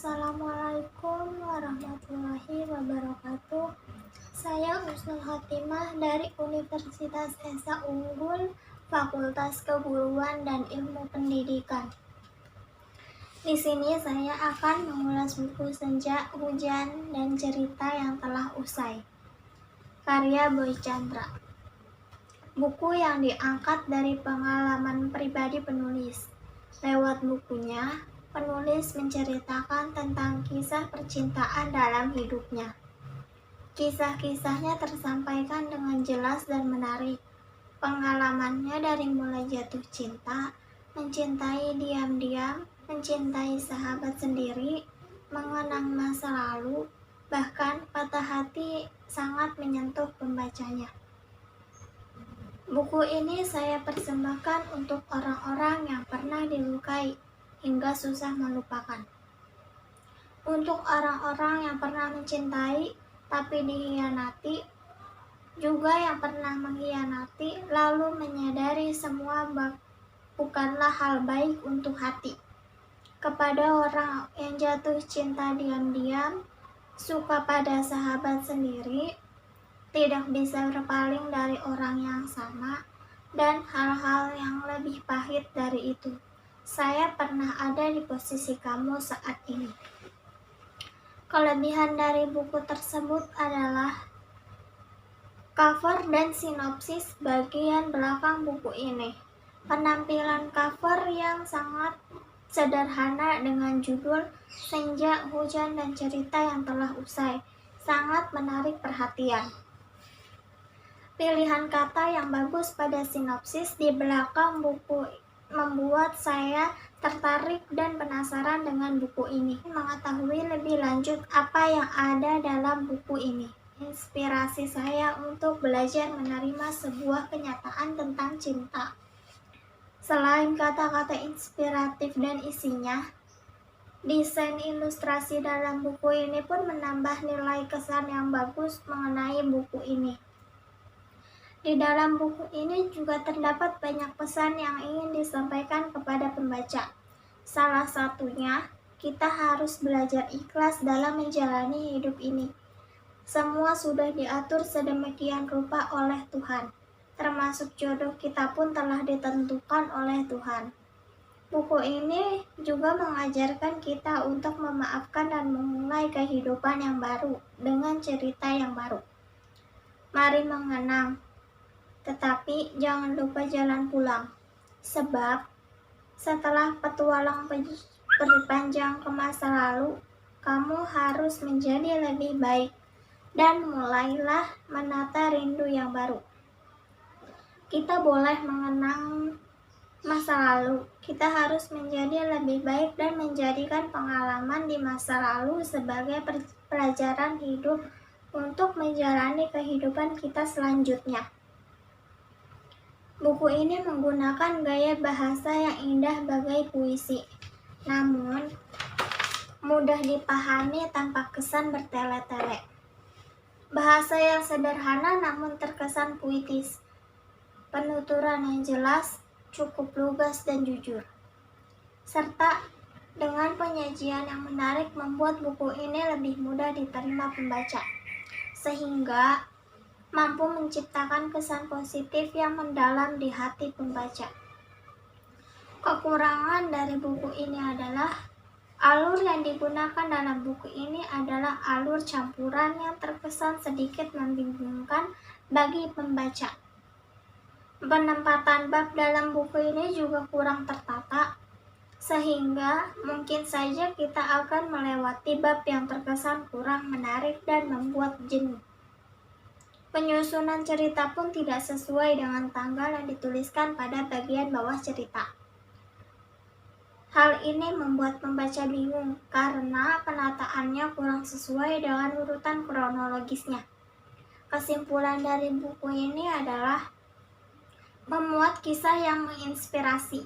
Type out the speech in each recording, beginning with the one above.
Assalamualaikum warahmatullahi wabarakatuh. Saya Husnul Khotimah dari Universitas Esa Unggul, Fakultas Keguruan dan Ilmu Pendidikan. Di sini saya akan mengulas buku Senja, Hujan, dan Cerita yang Telah Usai, karya Boy Chandra. Buku yang diangkat dari pengalaman pribadi penulis. Lewat bukunya, penulis menceritakan tentang kisah percintaan dalam hidupnya. Kisah-kisahnya tersampaikan dengan jelas dan menarik. Pengalamannya dari mulai jatuh cinta, mencintai diam-diam, mencintai sahabat sendiri, mengenang masa lalu, bahkan patah hati sangat menyentuh pembacanya. Buku ini saya persembahkan untuk orang-orang yang pernah dilukai hingga susah melupakan. Untuk orang-orang yang pernah mencintai tapi dikhianati, juga yang pernah mengkhianati lalu menyadari semua bukanlah hal baik untuk hati. Kepada orang yang jatuh cinta diam-diam, suka pada sahabat sendiri, tidak bisa berpaling dari orang yang sama, dan hal-hal yang lebih pahit dari itu. Saya pernah ada di posisi kamu saat ini. Kelebihan dari buku tersebut adalah cover dan sinopsis bagian belakang buku ini. Penampilan cover yang sangat sederhana dengan judul Senja, Hujan, dan Cerita yang Telah Usai sangat menarik perhatian. Pilihan kata yang bagus pada sinopsis di belakang buku membuat saya tertarik dan penasaran dengan buku ini. Mengetahui lebih lanjut apa yang ada dalam buku ini. Inspirasi saya untuk belajar menerima sebuah kenyataan tentang cinta. Selain kata-kata inspiratif dan isinya, desain ilustrasi dalam buku ini pun menambah nilai kesan yang bagus mengenai buku ini. Di dalam buku ini juga terdapat banyak pesan yang ingin disampaikan kepada pembaca. Salah satunya, kita harus belajar ikhlas dalam menjalani hidup ini. Semua sudah diatur sedemikian rupa oleh Tuhan, termasuk jodoh kita pun telah ditentukan oleh Tuhan. Buku ini juga mengajarkan kita untuk memaafkan dan memulai kehidupan yang baru dengan cerita yang baru. Mari mengenang, tetapi jangan lupa jalan pulang, sebab setelah petualang berpanjang ke masa lalu, kamu harus menjadi lebih baik dan mulailah menata rindu yang baru. Kita boleh mengenang masa lalu, kita harus menjadi lebih baik dan menjadikan pengalaman di masa lalu sebagai pelajaran hidup untuk menjalani kehidupan kita selanjutnya. Buku ini menggunakan gaya bahasa yang indah bagai puisi, namun mudah dipahami tanpa kesan bertele-tele. Bahasa yang sederhana namun terkesan puitis, penuturan yang jelas, cukup lugas dan jujur, serta dengan penyajian yang menarik membuat buku ini lebih mudah diterima pembaca, sehingga mampu menciptakan kesan positif yang mendalam di hati pembaca. Kekurangan dari buku ini adalah alur yang digunakan dalam buku ini adalah alur campuran yang terkesan sedikit membingungkan bagi pembaca. Penempatan bab dalam buku ini juga kurang tertata, sehingga mungkin saja kita akan melewati bab yang terkesan kurang menarik dan membuat jenuh. Penyusunan cerita pun tidak sesuai dengan tanggal yang dituliskan pada bagian bawah cerita. Hal ini membuat pembaca bingung karena penataannya kurang sesuai dengan urutan kronologisnya. Kesimpulan dari buku ini adalah memuat kisah yang menginspirasi.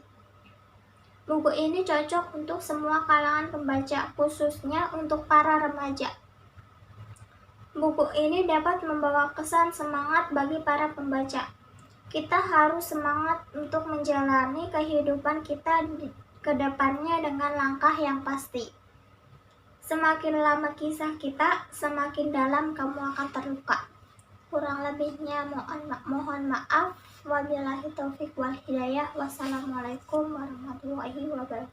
Buku ini cocok untuk semua kalangan pembaca, khususnya untuk para remaja. Buku ini dapat membawa kesan semangat bagi para pembaca. Kita harus semangat untuk menjalani kehidupan kita ke depannya dengan langkah yang pasti. Semakin lama kisah kita, semakin dalam kamu akan terluka. Kurang lebihnya mohon maaf. Wabillahi taufik wal hidayah. Wassalamualaikum warahmatullahi wabarakatuh.